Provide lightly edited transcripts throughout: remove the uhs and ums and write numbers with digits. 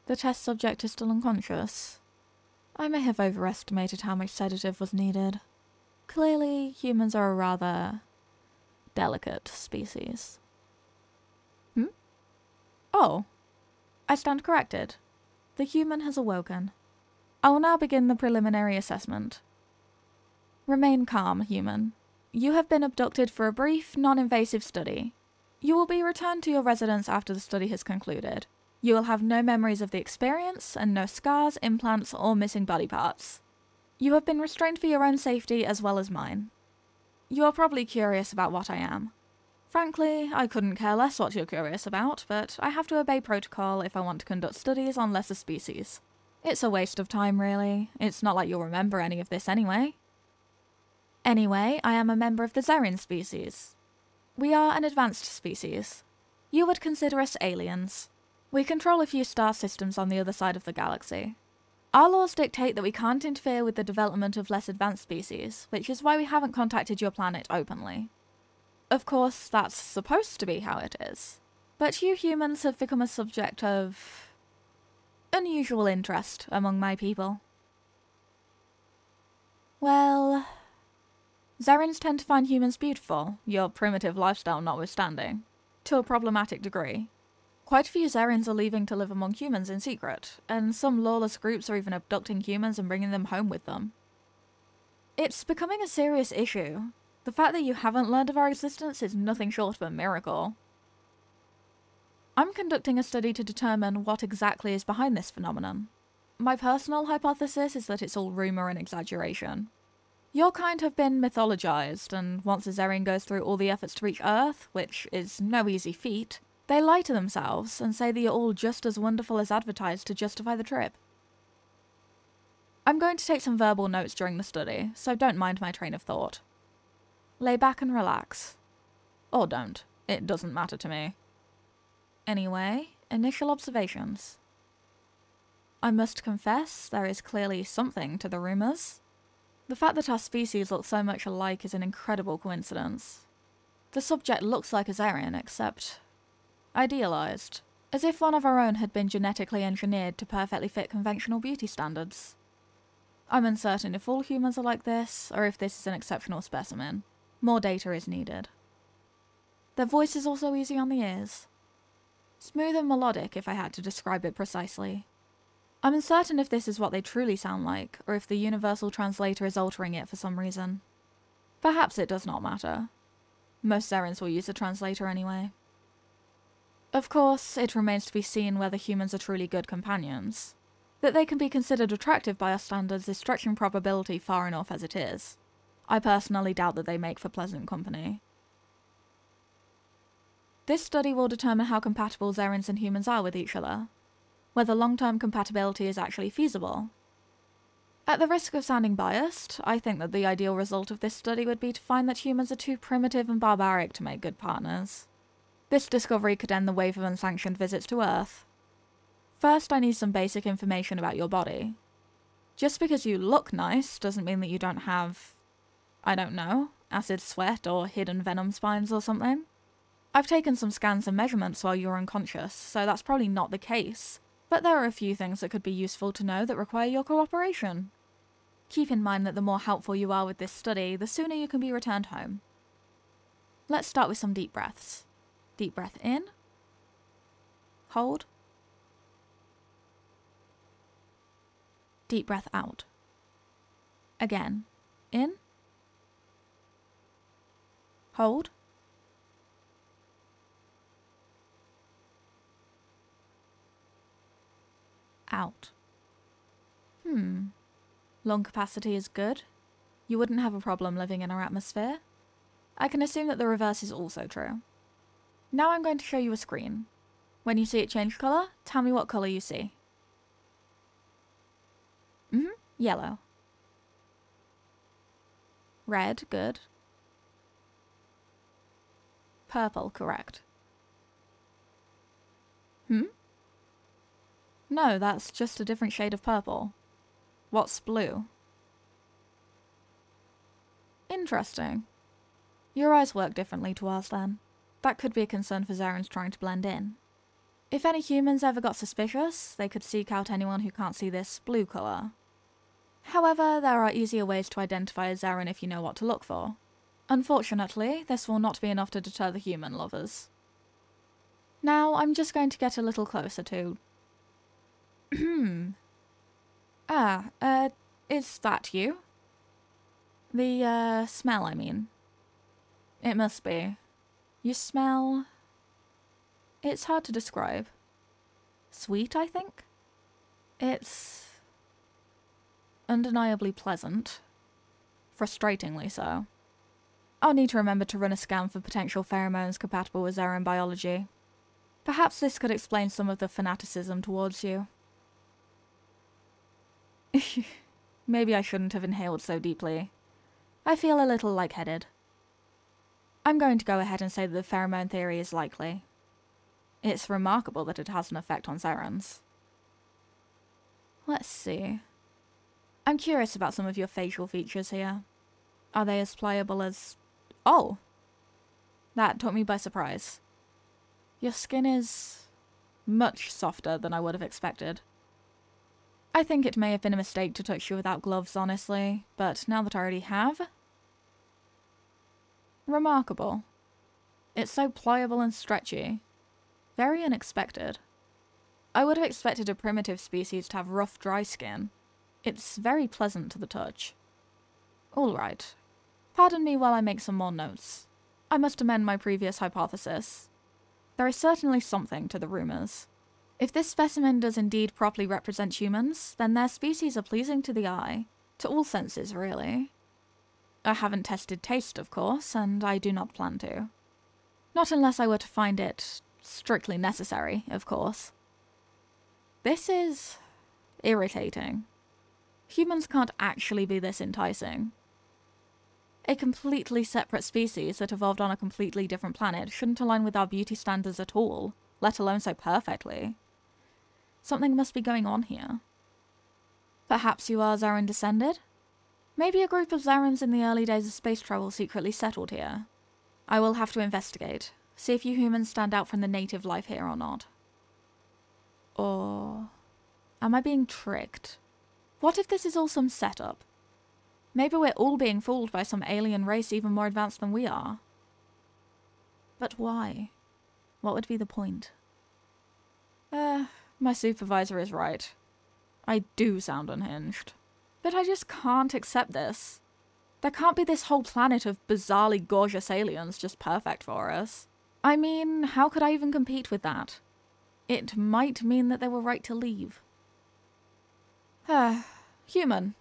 The test subject is still unconscious. I may have overestimated how much sedative was needed. Clearly, humans are a rather delicate species. Oh, I stand corrected. The human has awoken. I will now begin the preliminary assessment. Remain calm, human. You have been abducted for a brief, non-invasive study. You will be returned to your residence after the study has concluded. You will have no memories of the experience, and no scars, implants, or missing body parts. You have been restrained for your own safety as well as mine. You are probably curious about what I am. Frankly, I couldn't care less what you're curious about, but I have to obey protocol if I want to conduct studies on lesser species. It's a waste of time, really. It's not like you'll remember any of this anyway. Anyway, I am a member of the Xerin species. We are an advanced species. You would consider us aliens. We control a few star systems on the other side of the galaxy. Our laws dictate that we can't interfere with the development of less advanced species, which is why we haven't contacted your planet openly. Of course, that's supposed to be how it is. But you humans have become a subject of unusual interest among my people. Well, Xerins tend to find humans beautiful, your primitive lifestyle notwithstanding, to a problematic degree. Quite a few Xerins are leaving to live among humans in secret, and some lawless groups are even abducting humans and bringing them home with them. It's becoming a serious issue. The fact that you haven't learned of our existence is nothing short of a miracle. I'm conducting a study to determine what exactly is behind this phenomenon. My personal hypothesis is that it's all rumour and exaggeration. Your kind have been mythologized, and once a Xerin goes through all the efforts to reach Earth, which is no easy feat, they lie to themselves and say that you're all just as wonderful as advertised to justify the trip. I'm going to take some verbal notes during the study, so don't mind my train of thought. Lay back and relax. Or don't. It doesn't matter to me. Anyway, initial observations. I must confess, there is clearly something to the rumours. The fact that our species look so much alike is an incredible coincidence. The subject looks like a Xerin, except idealised, as if one of our own had been genetically engineered to perfectly fit conventional beauty standards. I'm uncertain if all humans are like this, or if this is an exceptional specimen. More data is needed. Their voice is also easy on the ears. Smooth and melodic, if I had to describe it precisely. I'm uncertain if this is what they truly sound like, or if the universal translator is altering it for some reason. Perhaps it does not matter. Most Xerins will use a translator anyway. Of course, it remains to be seen whether humans are truly good companions. That they can be considered attractive by our standards is stretching probability far enough as it is. I personally doubt that they make for pleasant company. This study will determine how compatible Xerins and humans are with each other, whether long-term compatibility is actually feasible. At the risk of sounding biased, I think that the ideal result of this study would be to find that humans are too primitive and barbaric to make good partners. This discovery could end the wave of unsanctioned visits to Earth. First, I need some basic information about your body. Just because you look nice doesn't mean that you don't have, I don't know, acid sweat or hidden venom spines or something. I've taken some scans and measurements while you were unconscious, so that's probably not the case, but there are a few things that could be useful to know that require your cooperation. Keep in mind that the more helpful you are with this study, the sooner you can be returned home. Let's start with some deep breaths. Deep breath in. Hold. Deep breath out. Again. In. Hold. Out. Lung capacity is good. You wouldn't have a problem living in our atmosphere. I can assume that the reverse is also true. Now I'm going to show you a screen. When you see it change colour, tell me what colour you see. Yellow. Red, good. Purple, correct. No, that's just a different shade of purple. What's blue? Interesting. Your eyes work differently to ours then. That could be a concern for Xerins trying to blend in. If any humans ever got suspicious, they could seek out anyone who can't see this blue colour. However, there are easier ways to identify a Zeren if you know what to look for. Unfortunately, this will not be enough to deter the human lovers. Now, I'm just going to get a little closer to... is that you? The, smell, I mean. It must be. You smell... It's hard to describe. Sweet, I think? It's... undeniably pleasant. Frustratingly so. I'll need to remember to run a scan for potential pheromones compatible with Zeren biology. Perhaps this could explain some of the fanaticism towards you. Maybe I shouldn't have inhaled so deeply. I feel a little lightheaded. I'm going to go ahead and say that the pheromone theory is likely. It's remarkable that it has an effect on Zerens. Let's see. I'm curious about some of your facial features here. Are they as pliable as... Oh! That took me by surprise. Your skin is much softer than I would have expected. I think it may have been a mistake to touch you without gloves, honestly, but now that I already have... Remarkable. It's so pliable and stretchy. Very unexpected. I would have expected a primitive species to have rough, dry skin. It's very pleasant to the touch. Alright. Pardon me while I make some more notes. I must amend my previous hypothesis. There is certainly something to the rumours. If this specimen does indeed properly represent humans, then their species are pleasing to the eye. To all senses, really. I haven't tested taste, of course, and I do not plan to. Not unless I were to find it strictly necessary, of course. This is irritating. Humans can't actually be this enticing. A completely separate species that evolved on a completely different planet shouldn't align with our beauty standards at all, let alone so perfectly. Something must be going on here. Perhaps you are Zeren descended? Maybe a group of Zerens in the early days of space travel secretly settled here. I will have to investigate, see if you humans stand out from the native life here or not. Or... am I being tricked? What if this is all some setup? Maybe we're all being fooled by some alien race even more advanced than we are. But why? What would be the point? My supervisor is right. I do sound unhinged. But I just can't accept this. There can't be this whole planet of bizarrely gorgeous aliens just perfect for us. I mean, how could I even compete with that? It might mean that they were right to leave. Human.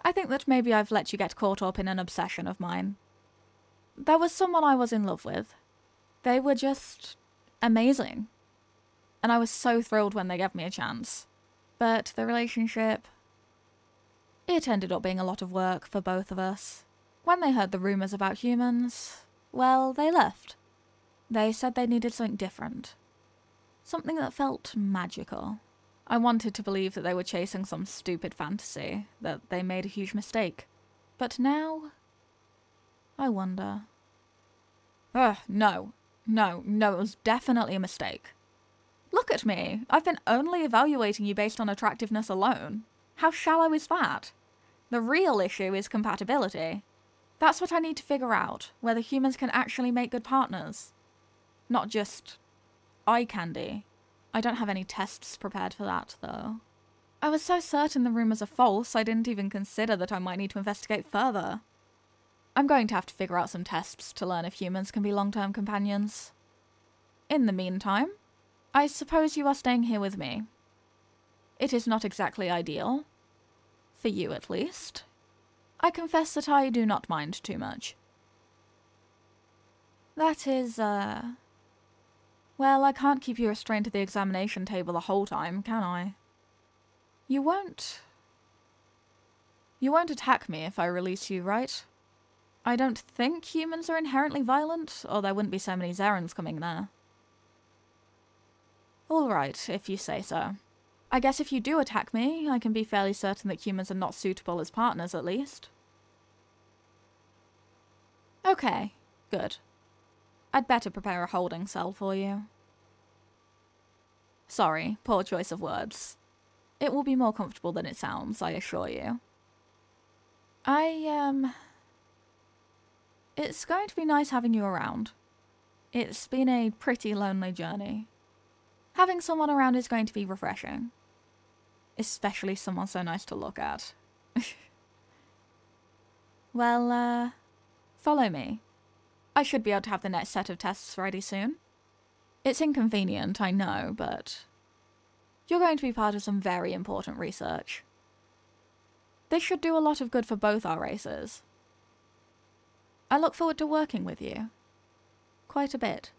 I think that maybe I've let you get caught up in an obsession of mine. There was someone I was in love with. They were just amazing. And I was so thrilled when they gave me a chance. But the relationship... it ended up being a lot of work for both of us. When they heard the rumours about humans, well, they left. They said they needed something different. Something that felt magical. I wanted to believe that they were chasing some stupid fantasy, that they made a huge mistake. But now... I wonder. No, it was definitely a mistake. Look at me, I've been only evaluating you based on attractiveness alone. How shallow is that? The real issue is compatibility. That's what I need to figure out, whether humans can actually make good partners. Not just eye candy. I don't have any tests prepared for that, though. I was so certain the rumours are false, I didn't even consider that I might need to investigate further. I'm going to have to figure out some tests to learn if humans can be long-term companions. In the meantime, I suppose you are staying here with me. It is not exactly ideal. For you, at least. I confess that I do not mind too much. That is, well, I can't keep you restrained to the examination table the whole time, can I? You won't attack me if I release you, right? I don't think humans are inherently violent, or there wouldn't be so many Zerens coming there. Alright, if you say so. I guess if you do attack me, I can be fairly certain that humans are not suitable as partners, at least. Okay, good. I'd better prepare a holding cell for you. Sorry, poor choice of words. It will be more comfortable than it sounds, I assure you. It's going to be nice having you around. It's been a pretty lonely journey. Having someone around is going to be refreshing. Especially someone so nice to look at. Well, follow me. I should be able to have the next set of tests ready soon. It's inconvenient, I know, but you're going to be part of some very important research. This should do a lot of good for both our races. I look forward to working with you. Quite a bit.